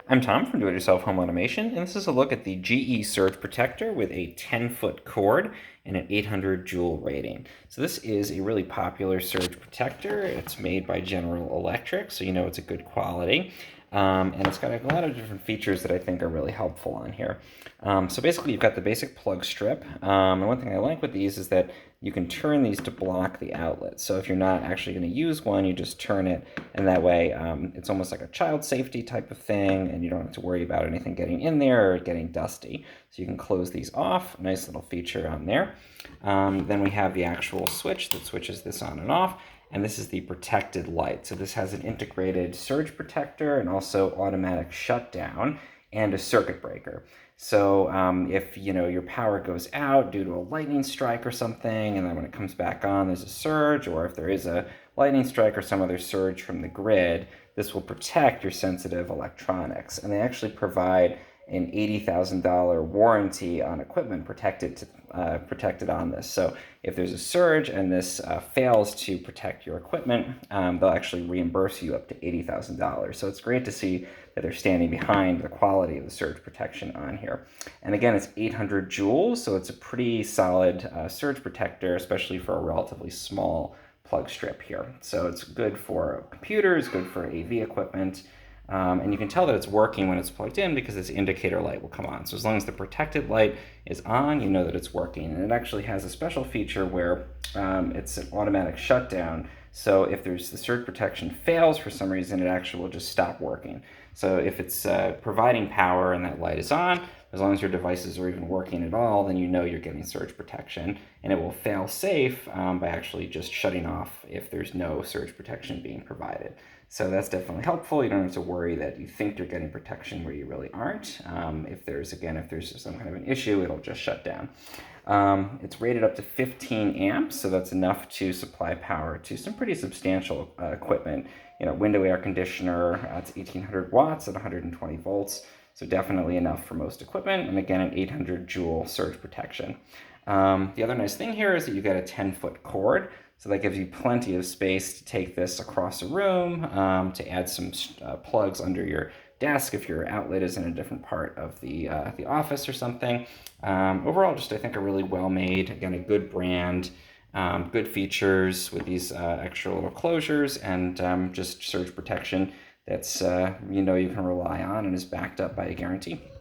I'm Tom from Do It Yourself Home Automation, and this is a look at the GE Surge Protector with a 10-foot cord and an 800 joule rating. So this is a really popular surge protector. It's made by General Electric, so you know it's a good quality. And it's got a lot of different features that I think are really helpful on here. So basically you've got the basic plug strip, and one thing I like with these is that you can turn these to block the outlet. So if you're not actually going to use one, you just turn it, and that way it's almost like a child safety type of thing, and you don't have to worry about anything getting in there or getting dusty. So you can close these off, nice little feature on there. Then we have the actual switch that switches this on and off, and this is the protected light. So this has an integrated surge protector and also automatic shutdown and a circuit breaker. So if your power goes out due to a lightning strike or something, and then when it comes back on, there's a surge, or if there is a lightning strike or some other surge from the grid, this will protect your sensitive electronics. And they actually provide an $80,000 warranty on equipment protected on this. So if there's a surge and this fails to protect your equipment, they'll actually reimburse you up to $80,000. So it's great to see that they're standing behind the quality of the surge protection on here. And again, it's 800 joules, so it's a pretty solid surge protector, especially for a relatively small plug strip here. So it's good for computers, good for AV equipment. And you can tell that it's working when it's plugged in because this indicator light will come on. So as long as the protected light is on, you know that it's working. And it actually has a special feature where it's an automatic shutdown. So if the surge protection fails for some reason, it actually will just stop working. So if it's providing power and that light is on, as long as your devices are even working at all, then you know you're getting surge protection, and it will fail safe by actually just shutting off if there's no surge protection being provided. So that's definitely helpful. You don't have to worry that you think you're getting protection where you really aren't. If there's some kind of an issue, it'll just shut down. It's rated up to 15 amps, so that's enough to supply power to some pretty substantial equipment. Window air conditioner, it's 1800 watts at 120 volts. So definitely enough for most equipment, and again, an 800 joule surge protection. The other nice thing here is that you get a 10-foot cord, so that gives you plenty of space to take this across a room, to add some plugs under your desk if your outlet is in a different part of the office or something. Overall, just I think a really well-made, again, a good brand, good features with these extra little closures, and just surge protection that's you can rely on and is backed up by a guarantee.